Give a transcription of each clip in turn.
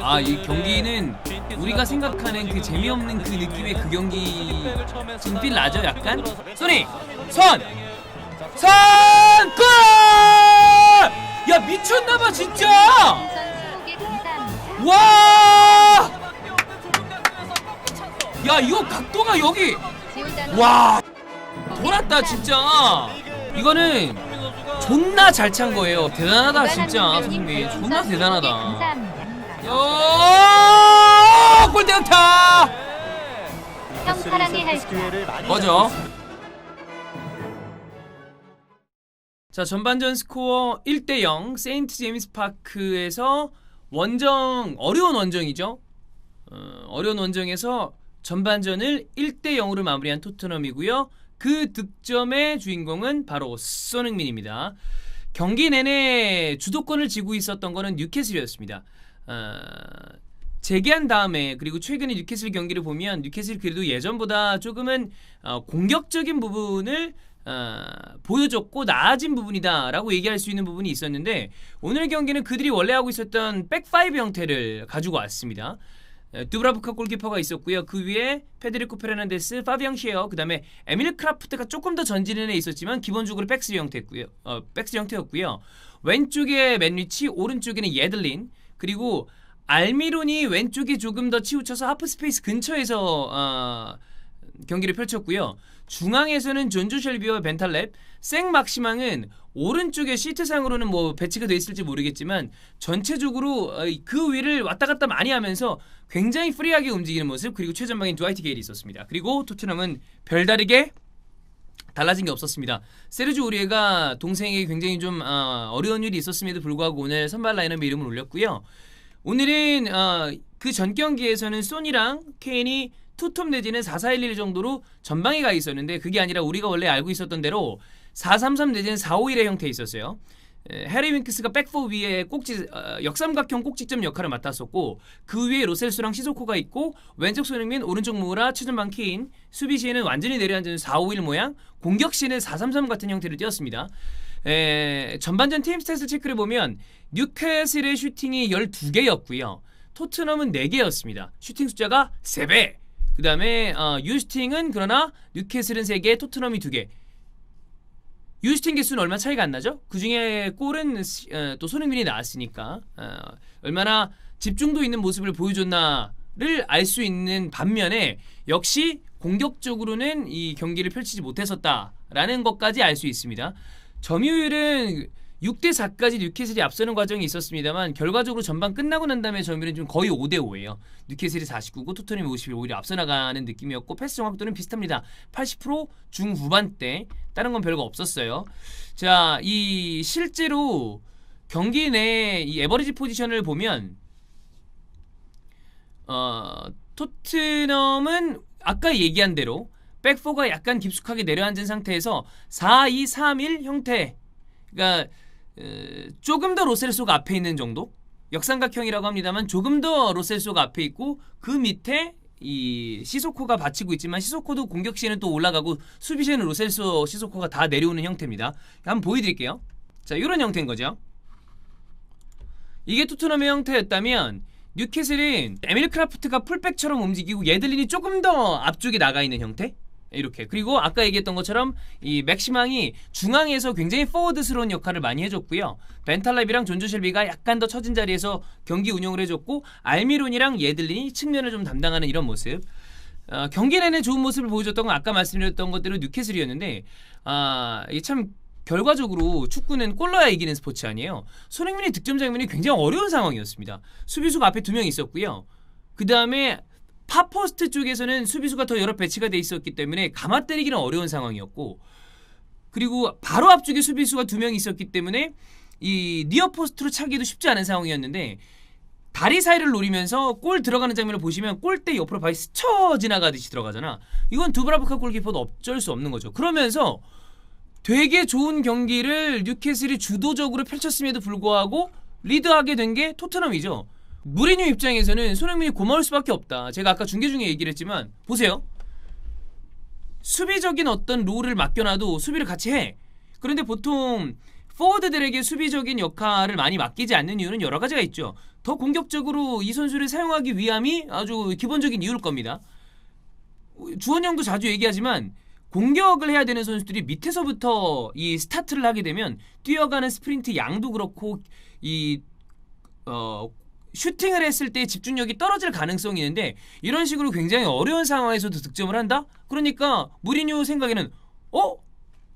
아, 이 경기는 우리가 생각하는 그 재미없는 그 느낌의 그 경기 지금 필 나죠? 약간? 소니! 선! 골! 야, 미쳤나봐 진짜! 와! 야, 이거 각도가 여기 와! 돌았다 진짜. 이거는 존나 잘 찬 거예요. 대단하다 진짜. 선생님 존나 대단하다. 골대각타. 형 사랑해 할까. 꺼져. 자, 전반전 스코어 1대0 세인트 제임스 파크에서 원정, 어려운 원정이죠. 어려운 원정에서 전반전을 1대0으로 마무리한 토트넘이고요. 그 득점의 주인공은 바로 손흥민입니다. 경기 내내 주도권을 쥐고 있었던 거는 뉴캐슬이었습니다. 재개한 다음에, 그리고 최근에 뉴캐슬 경기를 보면 뉴캐슬이 그래도 예전보다 조금은 공격적인 부분을 보여줬고 나아진 부분이다 라고 얘기할 수 있는 부분이 있었는데, 오늘 경기는 그들이 원래 하고 있었던 백5 형태를 가지고 왔습니다. 두브라브카 골키퍼가 있었고요. 그 위에 페데리코 페르난데스, 파비앙 셰어, 그 다음에 에밀 크라프트가 조금 더 전진에 있었지만 기본적으로 백스 형태였고요. 왼쪽에 맨위치, 오른쪽에는 예들린, 그리고 알미론이 왼쪽에 조금 더 치우쳐서 하프 스페이스 근처에서 경기를 펼쳤고요. 중앙에서는 존조 셸비와 벤탈랩, 생 막시망은 오른쪽에 시트상으로는 뭐 배치가 되어 있을지 모르겠지만 전체적으로 그 위를 왔다 갔다 많이 하면서 굉장히 프리하게 움직이는 모습, 그리고 최전방인 드와이트 게일이 있었습니다. 그리고 토트넘은 별다르게 달라진 게 없었습니다. 세르주 오리에가 동생에게 굉장히 좀 어려운 일이 있었음에도 불구하고 오늘 선발 라인업에 이름을 올렸고요. 오늘은 그 전 경기에서는 소니랑 케인이 투톱 내지는 4-4-1-1 정도로 전방에 가 있었는데, 그게 아니라 우리가 원래 알고 있었던 대로 4-3-3 내지는 4-5-1의 형태에 있었어요. 해리 윙크스가 백포 위에 역삼각형 꼭지점 역할을 맡았었고, 그 위에 로셀수랑 시소코가 있고, 왼쪽 손흥민, 오른쪽 무라, 최전방 케인, 수비 시에는 완전히 내려앉은 4-5-1 모양, 공격 시에는 4-3-3 같은 형태를 띄었습니다. 전반전 팀 스탯을 체크를 보면 뉴캐슬의 슈팅이 12개였고요. 토트넘은 4개였습니다. 슈팅 숫자가 3배. 그 다음에 유슈팅은, 그러나 뉴캐슬은 3개, 토트넘이 2개. 유슈팅 개수는 얼마 차이가 안 나죠? 그 중에 골은 또 손흥민이 나왔으니까 얼마나 집중도 있는 모습을 보여줬나를 알 수 있는 반면에, 역시 공격적으로는 이 경기를 펼치지 못했었다라는 것까지 알 수 있습니다. 점유율은 6대4까지 뉴캐슬이 앞서는 과정이 있었습니다만, 결과적으로 전반 끝나고 난 다음에 점유율은 좀 거의 5대5예요. 뉴캐슬이 49고 토트넘이 51, 오히려 앞서 나가는 느낌이었고, 패스 정확도는 비슷합니다. 80% 중후반대, 다른 건 별거 없었어요. 자, 이 실제로 경기 내 이 에버리지 포지션을 보면 토트넘은 아까 얘기한 대로 백포가 약간 깊숙하게 내려앉은 상태에서 4-2-3-1 형태, 그러니까 조금 더 로셀소가 앞에 있는 정도, 역삼각형이라고 합니다만 조금 더 로셀소가 앞에 있고, 그 밑에 이 시소코가 받치고 있지만 시소코도 공격 시에는 또 올라가고 수비 시에는 로셀소, 시소코가 다 내려오는 형태입니다. 한번 보여드릴게요. 자, 이런 형태인 거죠. 이게 토트넘의 형태였다면, 뉴캐슬은 에밀 크라프트가 풀백처럼 움직이고 예들린이 조금 더 앞쪽에 나가 있는 형태, 이렇게. 그리고 아까 얘기했던 것처럼 이 맥시망이 중앙에서 굉장히 포워드스러운 역할을 많이 해줬고요. 벤탈랩이랑 존조 셸비가 약간 더 처진 자리에서 경기 운영을 해줬고, 알미론이랑 예들린이 측면을 좀 담당하는 이런 모습. 경기 내내 좋은 모습을 보여줬던 건 아까 말씀드렸던 것대로 뉴캐슬이었는데, 이게 참 결과적으로 축구는 골 넣어야 이기는 스포츠 아니에요. 손흥민의 득점 장면이 굉장히 어려운 상황이었습니다. 수비수가 앞에 2명 있었고요. 그 다음에 파포스트 쪽에서는 수비수가 더 여러 배치가 돼 있었기 때문에 감아 때리기는 어려운 상황이었고, 그리고 바로 앞쪽에 수비수가 2명 있었기 때문에 이 니어포스트로 차기도 쉽지 않은 상황이었는데, 다리 사이를 노리면서 골 들어가는 장면을 보시면 골대 옆으로 발이 스쳐 지나가듯이 들어가잖아. 이건 두브라브카 골키퍼도 어쩔 수 없는 거죠. 그러면서 되게 좋은 경기를 뉴캐슬이 주도적으로 펼쳤음에도 불구하고 리드하게 된 게 토트넘이죠. 무리뉴 입장에서는 손흥민이 고마울 수밖에 없다. 제가 아까 중계 중에 얘기를 했지만, 보세요. 수비적인 어떤 롤을 맡겨놔도 수비를 같이 해. 그런데 보통 포워드들에게 수비적인 역할을 많이 맡기지 않는 이유는 여러 가지가 있죠. 더 공격적으로 이 선수를 사용하기 위함이 아주 기본적인 이유일 겁니다. 주원 형도 자주 얘기하지만 공격을 해야 되는 선수들이 밑에서부터 이 스타트를 하게 되면 뛰어가는 스프린트 양도 그렇고 이 슈팅을 했을 때 집중력이 떨어질 가능성이 있는데 이런 식으로 굉장히 어려운 상황에서도 득점을 한다? 그러니까 무리뉴 생각에는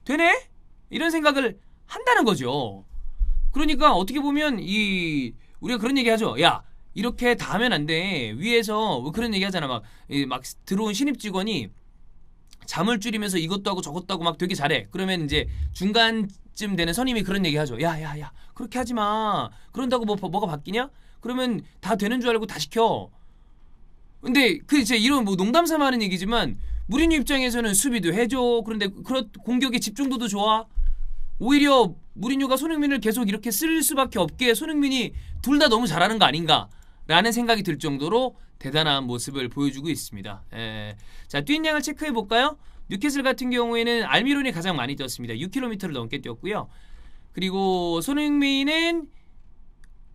되네? 이런 생각을 한다는 거죠. 그러니까 어떻게 보면 우리가 그런 얘기 하죠. 야, 이렇게 다 하면 안 돼. 위에서 그런 얘기 하잖아. 막 들어온 신입 직원이 잠을 줄이면서 이것도 하고 저것도 하고 막 되게 잘해. 그러면 이제 중간쯤 되는 선임이 그런 얘기 하죠. 야, 그렇게 하지 마. 그런다고 뭐가 바뀌냐? 그러면 다 되는 줄 알고 다 시켜. 근데 진짜 이런 농담 삼아 하는 얘기지만 무리뉴 입장에서는 수비도 해줘. 그런데 공격의 집중도도 좋아. 오히려 무리뉴가 손흥민을 계속 이렇게 쓸 수밖에 없게 손흥민이 둘 다 너무 잘하는 거 아닌가 라는 생각이 들 정도로 대단한 모습을 보여주고 있습니다. 자, 뛴 양을 체크해 볼까요? 뉴캐슬 같은 경우에는 알미론이 가장 많이 뛰었습니다. 6km를 넘게 뛰었고요. 그리고 손흥민은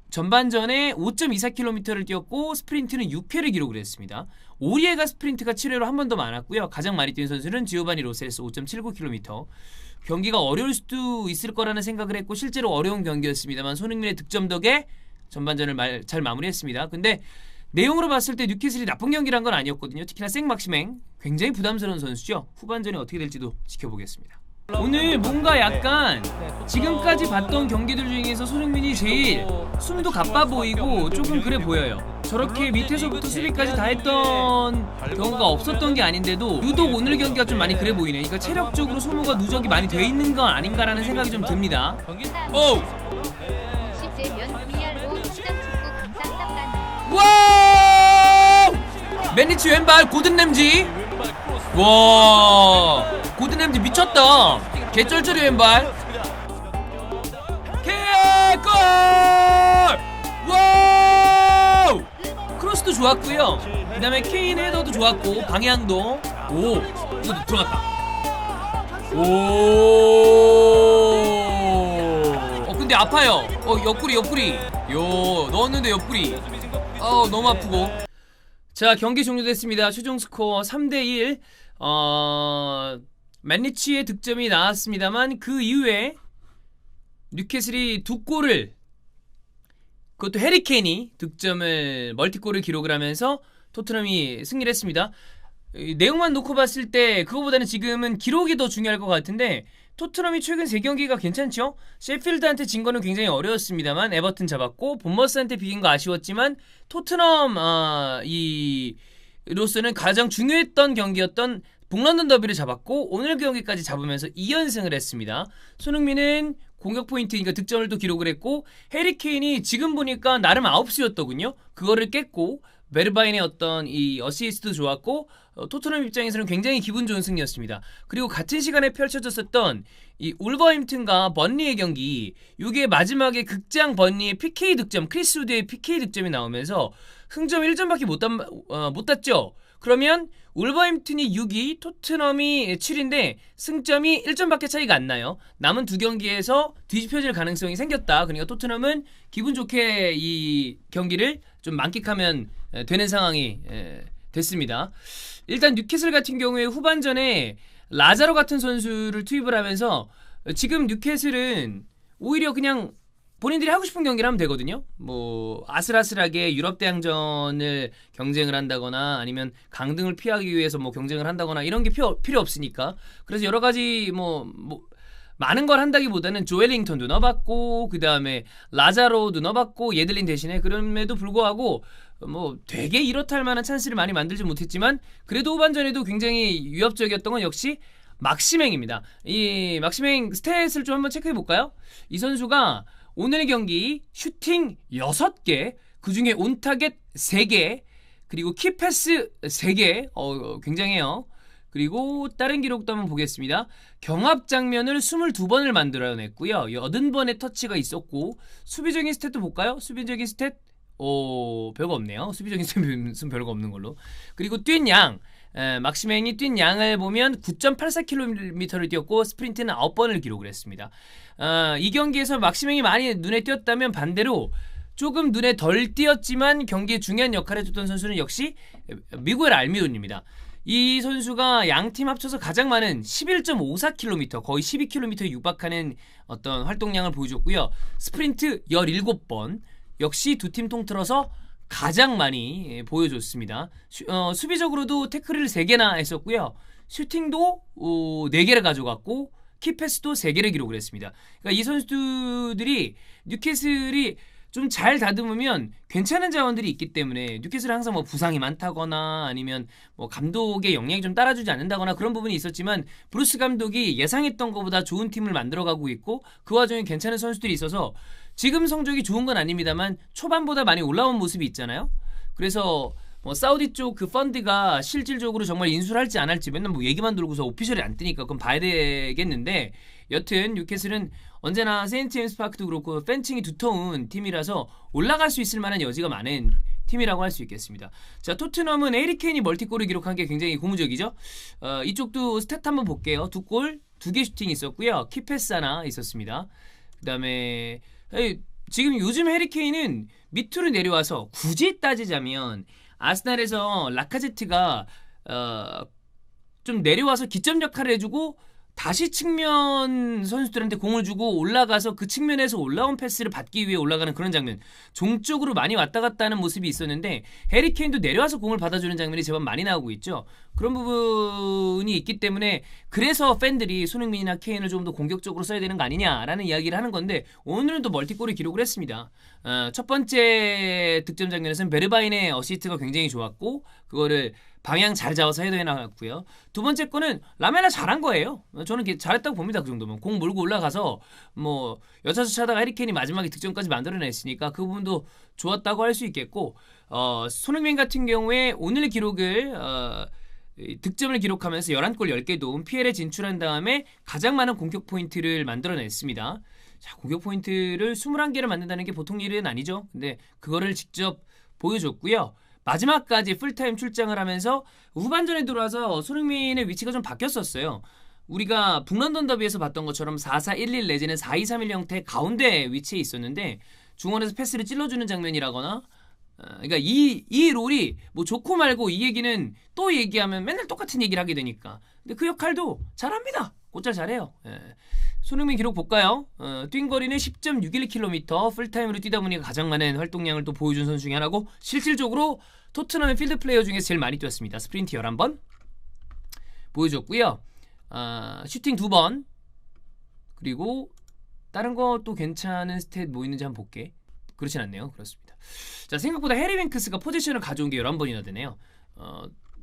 전반전에 5.24km를 뛰었고 스프린트는 6회를 기록을 했습니다. 오리에가 스프린트가 7회로 한 번 더 많았고요. 가장 많이 뛴 선수는 지오바니 로셀스 5.79km. 경기가 어려울 수도 있을 거라는 생각을 했고 실제로 어려운 경기였습니다만 손흥민의 득점 덕에 전반전을 잘 마무리했습니다. 근데 내용으로 봤을 때 뉴캐슬이 나쁜 경기란 건 아니었거든요. 특히나 생막시맹 굉장히 부담스러운 선수죠. 후반전이 어떻게 될지도 지켜보겠습니다. 오늘 뭔가 약간 지금까지 봤던 경기들 중에서 손흥민이 제일 숨도 가빠 보이고 조금 그래 보여요. 저렇게 밑에서부터 수비까지 다 했던 경우가 없었던 게 아닌데도 유독 오늘 경기가 좀 많이 그래 보이네. 그러니까 체력적으로 소모가 누적이 많이 돼 있는 건 아닌가라는 생각이 좀 듭니다. 오! 와! 맨리치 왼발 고든 램지. 와! 고든 램지 미쳤다. 개쩔쩔이 왼발. 개골! 와우! 크로스도 좋았고요. 그다음에 케인 헤더도 좋았고 방향도 이것도 들어갔다. 근데 아파요. 옆구리. 넣었는데 옆구리. 너무 아프고. 자, 경기 종료됐습니다. 최종 스코어 3대1. 맨리치의 득점이 나왔습니다만 그 이후에 뉴캐슬이 두 골을, 그것도 해리케인이 득점을 멀티골을 기록을 하면서 토트넘이 승리를 했습니다. 내용만 놓고 봤을 때 그거보다는 지금은 기록이 더 중요할 것 같은데 토트넘이 최근 3경기가 괜찮죠? 셰필드한테 진 거는 굉장히 어려웠습니다만 에버튼 잡았고 본머스한테 비긴 거 아쉬웠지만 토트넘 이로서는 가장 중요했던 경기였던 북런던 더비를 잡았고 오늘 경기까지 잡으면서 2연승을 했습니다. 손흥민은 공격 포인트, 그러니까 득점을 또 기록을 했고 해리케인이 지금 보니까 나름 아웃수였더군요. 그거를 깼고 베르바인의 어떤 이 어시스트도 좋았고 토트넘 입장에서는 굉장히 기분 좋은 승리였습니다. 그리고 같은 시간에 펼쳐졌었던 이 울버햄튼과 번리의 경기, 이게 마지막에 극장 번리의 PK 득점, 크리스 우드의 PK 득점이 나오면서 승점 1점밖에 못 땄죠. 그러면 울버햄튼이 6위, 토트넘이 7위인데 승점이 1점밖에 차이가 안 나요. 남은 두 경기에서 뒤집혀질 가능성이 생겼다. 그러니까 토트넘은 기분 좋게 이 경기를 좀 만끽하면 되는 상황이 됐습니다. 일단 뉴캐슬 같은 경우에 후반전에 라자로 같은 선수를 투입을 하면서 지금 뉴캐슬은 오히려 그냥 본인들이 하고 싶은 경기를 하면 되거든요. 뭐 아슬아슬하게 유럽 대항전을 경쟁을 한다거나 아니면 강등을 피하기 위해서 뭐 경쟁을 한다거나 이런 게 필요 없으니까. 그래서 여러 가지 뭐 많은 걸 한다기보다는 조엘링턴도 넣어봤고 그 다음에 라자로도 넣어봤고 예들린 대신에, 그럼에도 불구하고 뭐 되게 이렇다 할 만한 찬스를 많이 만들지 못했지만 그래도 후반전에도 굉장히 위협적이었던 건 역시 막시맹입니다. 이 막시맹 스탯을 좀 한번 체크해 볼까요? 이 선수가 오늘 경기 슈팅 6개, 그 중에 온타겟 3개, 그리고 키패스 3개, 굉장해요. 그리고 다른 기록도 한번 보겠습니다. 경합 장면을 22번을 만들어냈고요. 80번의 터치가 있었고, 수비적인 스탯도 볼까요? 수비적인 스탯? 별거 없네요. 수비적인 스탯은 별거 없는 걸로. 그리고 뛴 양, 막시맹이 뛴 양을 보면 9.84km를 뛰었고 스프린트는 9번을 기록을 했습니다. 이 경기에서 막시맹이 많이 눈에 띄었다면 반대로 조금 눈에 덜 띄었지만 경기에 중요한 역할을 해줬던 선수는 역시 미구엘 알미론입니다. 이 선수가 양 팀 합쳐서 가장 많은 11.54km, 거의 12km에 육박하는 어떤 활동량을 보여줬고요. 스프린트 17번, 역시 두 팀 통틀어서 가장 많이 보여줬습니다. 수비적으로도 태클을 3개나 했었고요. 슈팅도 4개를 가져갔고 키패스도 3개를 기록을 했습니다. 그러니까 이 선수들이 뉴캐슬이 좀 잘 다듬으면 괜찮은 자원들이 있기 때문에 뉴캐슬은 항상 뭐 부상이 많다거나 아니면 뭐 감독의 역량이 좀 따라주지 않는다거나 그런 부분이 있었지만 브루스 감독이 예상했던 것보다 좋은 팀을 만들어가고 있고 그 와중에 괜찮은 선수들이 있어서 지금 성적이 좋은 건 아닙니다만 초반보다 많이 올라온 모습이 있잖아요. 그래서 뭐 사우디 쪽 그 펀드가 실질적으로 정말 인수를 할지 안 할지 맨날 뭐 얘기만 들고서 오피셜이 안 뜨니까 그건 봐야 되겠는데 여튼 뉴캐슬은 언제나 세인트 제임스 파크도 그렇고 팬층이 두터운 팀이라서 올라갈 수 있을 만한 여지가 많은 팀이라고 할 수 있겠습니다. 자, 토트넘은 해리 케인이 멀티골을 기록한 게 굉장히 고무적이죠. 이쪽도 스탯 한번 볼게요. 2골, 2개 슈팅이 있었고요. 키패스 하나 있었습니다. 그 다음에 지금 요즘 해리 케인은 밑으로 내려와서 굳이 따지자면 아스날에서 라카제트가 좀 내려와서 기점 역할을 해주고 다시 측면 선수들한테 공을 주고 올라가서 그 측면에서 올라온 패스를 받기 위해 올라가는 그런 장면, 종쪽으로 많이 왔다 갔다 하는 모습이 있었는데 해리 케인도 내려와서 공을 받아주는 장면이 제법 많이 나오고 있죠. 그런 부분이 있기 때문에 그래서 팬들이 손흥민이나 케인을 조금 더 공격적으로 써야 되는 거 아니냐라는 이야기를 하는 건데 오늘은 또 멀티골을 기록을 했습니다. 첫 번째 득점 장면에서는 베르바인의 어시스트가 굉장히 좋았고 그거를 방향 잘 잡아서 헤더해 나갔고요. 두 번째 거는 라메나 잘한 거예요. 저는 잘했다고 봅니다. 그 정도면 공 몰고 올라가서 뭐 여차저차하다가 해리케인이 마지막에 득점까지 만들어냈으니까 그 부분도 좋았다고 할 수 있겠고 손흥민 같은 경우에 오늘 기록을 득점을 기록하면서 11골 10개 도움 PL에 진출한 다음에 가장 많은 공격 포인트를 만들어냈습니다. 자, 공격 포인트를 21개를 만든다는 게 보통 일은 아니죠. 근데 그거를 직접 보여줬고요. 마지막까지 풀타임 출장을 하면서 후반전에 들어와서 손흥민의 위치가 좀 바뀌었었어요. 우리가 북런던 더비에서 봤던 것처럼 4-4-1-1 내지는 4-2-3-1 형태 가운데 위치에 있었는데 중원에서 패스를 찔러주는 장면이라거나 그러니까 이 롤이 뭐 좋고 말고 이 얘기는 또 얘기하면 맨날 똑같은 얘기를 하게 되니까 근데 그 역할도 잘합니다. 곧잘 잘해요. 손흥민 기록 볼까요? 뛴 거리는 10.61km 풀타임으로 뛰다 보니까 가장 많은 활동량을 또 보여준 선수 중에 하나고 실질적으로 토트넘의 필드 플레이어 중에 제일 많이 뛰었습니다. 스프린트 11번 보여줬고요. 슈팅 2번 그리고 다른 것도 괜찮은 스탯 뭐 있는지 한번 볼게. 그렇진 않네요. 그렇습니다. 자, 생각보다 해리 윙크스가 포지션을 가져온 게 11번이나 되네요.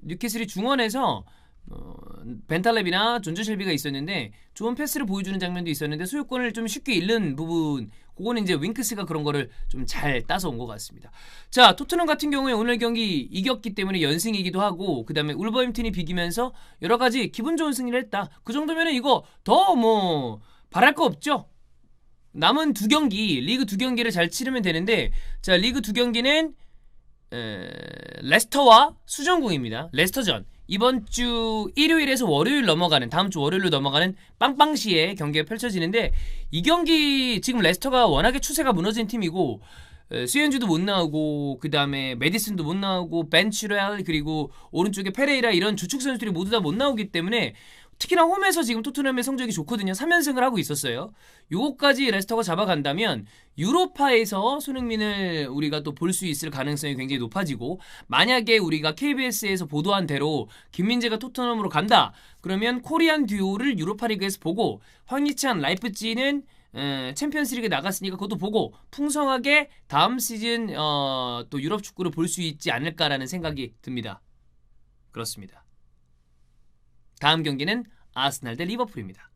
뉴캐슬이 중원에서 벤탈랩이나 존조 쉘비가 있었는데 좋은 패스를 보여주는 장면도 있었는데 소유권을 좀 쉽게 잃는 부분 그거는 이제 윙크스가 그런 거를 좀 잘 따서 온 것 같습니다. 자, 토트넘 같은 경우에 오늘 경기 이겼기 때문에 연승이기도 하고 그 다음에 울버햄튼이 비기면서 여러 가지 기분 좋은 승리를 했다. 그 정도면 이거 더 뭐 바랄 거 없죠. 남은 2경기 리그 2경기를 잘 치르면 되는데 자, 리그 2경기는 레스터와 수정궁입니다. 레스터전 이번 주 일요일에서 월요일 넘어가는 다음 주 월요일로 넘어가는 빵빵시에 경기가 펼쳐지는데 이 경기 지금 레스터가 워낙에 추세가 무너진 팀이고 수현주도 못 나오고 그 다음에 메디슨도 못 나오고 벤 치렐 그리고 오른쪽에 페레이라 이런 주축 선수들이 모두 다 못 나오기 때문에 특히나 홈에서 지금 토트넘의 성적이 좋거든요. 3연승을 하고 있었어요. 요거까지 레스터가 잡아간다면 유로파에서 손흥민을 우리가 또 볼 수 있을 가능성이 굉장히 높아지고 만약에 우리가 KBS에서 보도한 대로 김민재가 토트넘으로 간다. 그러면 코리안 듀오를 유로파리그에서 보고 황희찬, 라이프찌히는 챔피언스리그에 나갔으니까 그것도 보고 풍성하게 다음 시즌 또 유럽 축구를 볼 수 있지 않을까라는 생각이 듭니다. 그렇습니다. 다음 경기는 아스날 대 리버풀입니다.